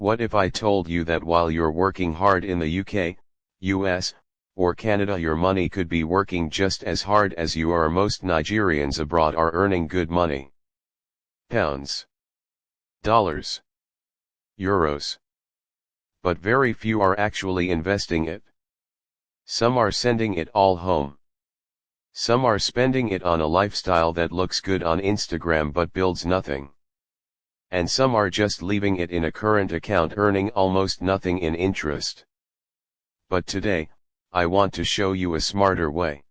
What if I told you that while you're working hard in the UK, US, or Canada, your money could be working just as hard as you are? Most Nigerians abroad are earning good money. Pounds, dollars, euros. But very few are actually investing it. Some are sending it all home. Some are spending it on a lifestyle that looks good on Instagram but builds nothing. And some are just leaving it in a current account earning almost nothing in interest. But today, I want to show you a smarter way.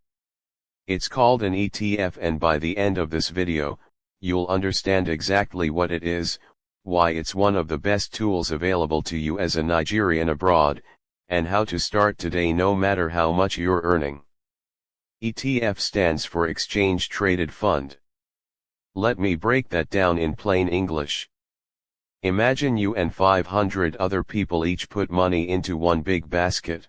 It's called an ETF, and by the end of this video, you'll understand exactly what it is, why it's one of the best tools available to you as a Nigerian abroad, and how to start today no matter how much you're earning. ETF stands for Exchange Traded Fund. Let me break that down in plain English. Imagine you and 500 other people each put money into one big basket.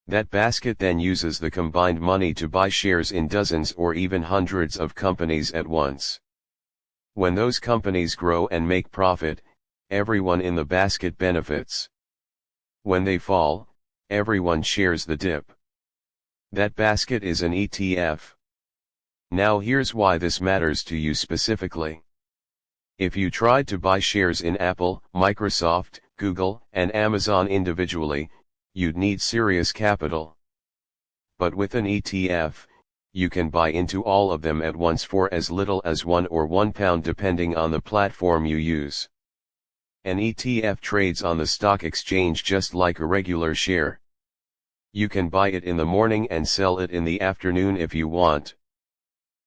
That basket then uses the combined money to buy shares in dozens or even hundreds of companies at once. When those companies grow and make profit, everyone in the basket benefits. When they fall, everyone shares the dip. That basket is an ETF. Now here's why this matters to you specifically. If you tried to buy shares in Apple, Microsoft, Google, and Amazon individually, you'd need serious capital. But with an ETF, you can buy into all of them at once for as little as £1 or £1 depending on the platform you use. An ETF trades on the stock exchange just like a regular share. You can buy it in the morning and sell it in the afternoon if you want.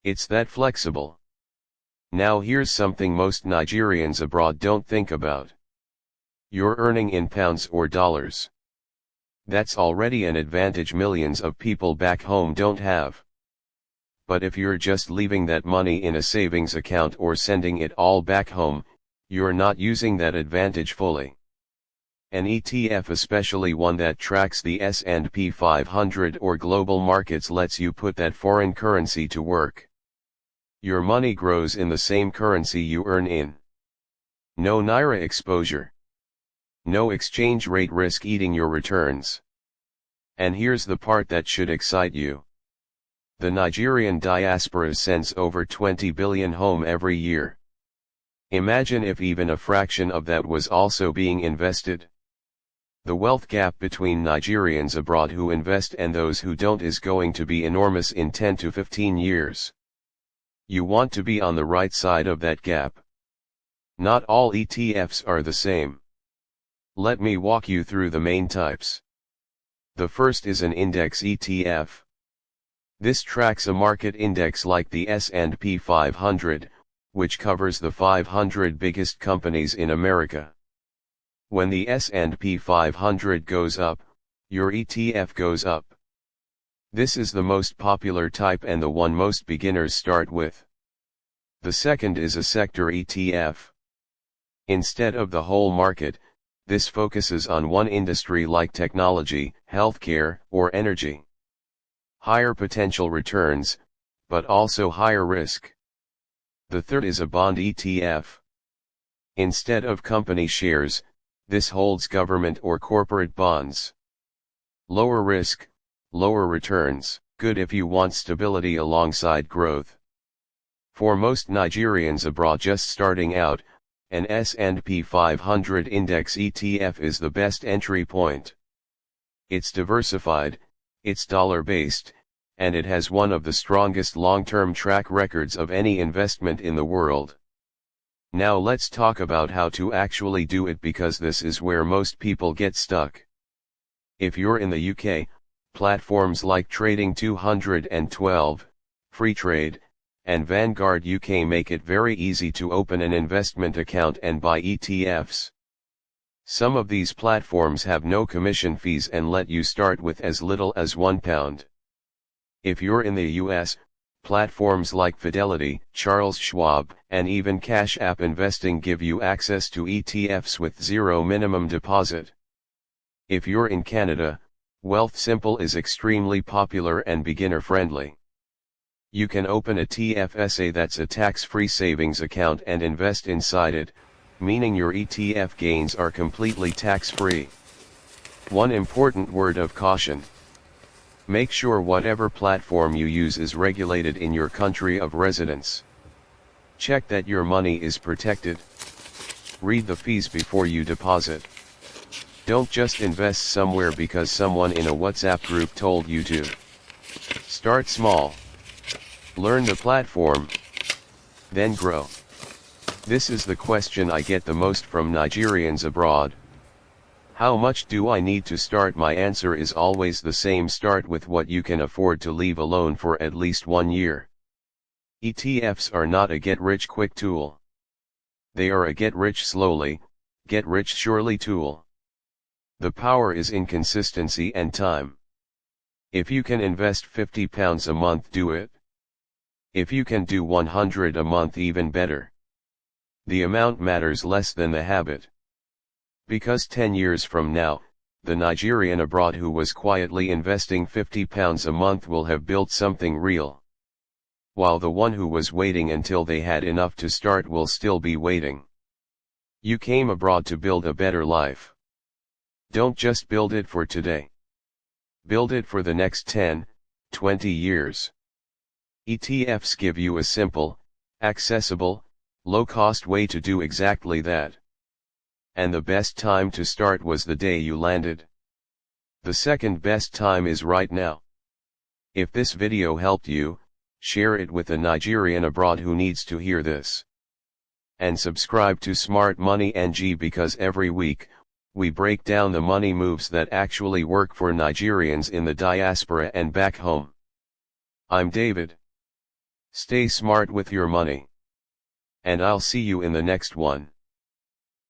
It's that flexible. Now here's something most Nigerians abroad don't think about. You're earning in pounds or dollars. That's already an advantage millions of people back home don't have. But if you're just leaving that money in a savings account or sending it all back home, you're not using that advantage fully. An ETF, especially one that tracks the S&P 500 or global markets, lets you put that foreign currency to work. Your money grows in the same currency you earn in. No Naira exposure. No exchange rate risk eating your returns. And here's the part that should excite you. The Nigerian diaspora sends over 20 billion home every year. Imagine if even a fraction of that was also being invested. The wealth gap between Nigerians abroad who invest and those who don't is going to be enormous in 10 to 15 years. You want to be on the right side of that gap. Not all ETFs are the same. Let me walk you through the main types. The first is an index ETF. This tracks a market index like the S&P 500, which covers the 500 biggest companies in America. When the S&P 500 goes up, your ETF goes up. This is the most popular type and the one most beginners start with. The second is a sector ETF. Instead of the whole market, this focuses on one industry like technology, healthcare, or energy. Higher potential returns, but also higher risk. The third is a bond ETF. Instead of company shares, this holds government or corporate bonds. Lower risk, lower returns, good if you want stability alongside growth. For most Nigerians abroad just starting out, an S&P 500 index ETF is the best entry point. It's diversified, it's dollar-based, and it has one of the strongest long-term track records of any investment in the world. Now let's talk about how to actually do it, because this is where most people get stuck. If you're in the UK, platforms like Trading 212, Freetrade, and Vanguard UK make it very easy to open an investment account and buy ETFs. Some of these platforms have no commission fees and let you start with as little as £1. If you're in the US, platforms like Fidelity, Charles Schwab, and even Cash App Investing give you access to ETFs with zero minimum deposit. If you're in Canada, Wealthsimple is extremely popular and beginner-friendly. You can open a TFSA, that's a tax-free savings account, and invest inside it, meaning your ETF gains are completely tax-free. One important word of caution. Make sure whatever platform you use is regulated in your country of residence. Check that your money is protected. Read the fees before you deposit. Don't just invest somewhere because someone in a WhatsApp group told you to. Start small. Learn the platform. Then grow. This is the question I get the most from Nigerians abroad. How much do I need to start? My answer is always the same: start with what you can afford to leave alone for at least 1 year. ETFs are not a get-rich-quick tool. They are a get-rich-slowly, get-rich-surely tool. The power is in consistency and time. If you can invest £50 a month, do it. If you can do 100 a month, even better. The amount matters less than the habit. Because 10 years from now, the Nigerian abroad who was quietly investing £50 a month will have built something real. While the one who was waiting until they had enough to start will still be waiting. You came abroad to build a better life. Don't just build it for today. Build it for the next 10, 20 years. ETFs give you a simple, accessible, low-cost way to do exactly that. And the best time to start was the day you landed. The second best time is right now. If this video helped you, share it with a Nigerian abroad who needs to hear this. And subscribe to Smart Money NG, because every week, we break down the money moves that actually work for Nigerians in the diaspora and back home. I'm David. Stay smart with your money. And I'll see you in the next one.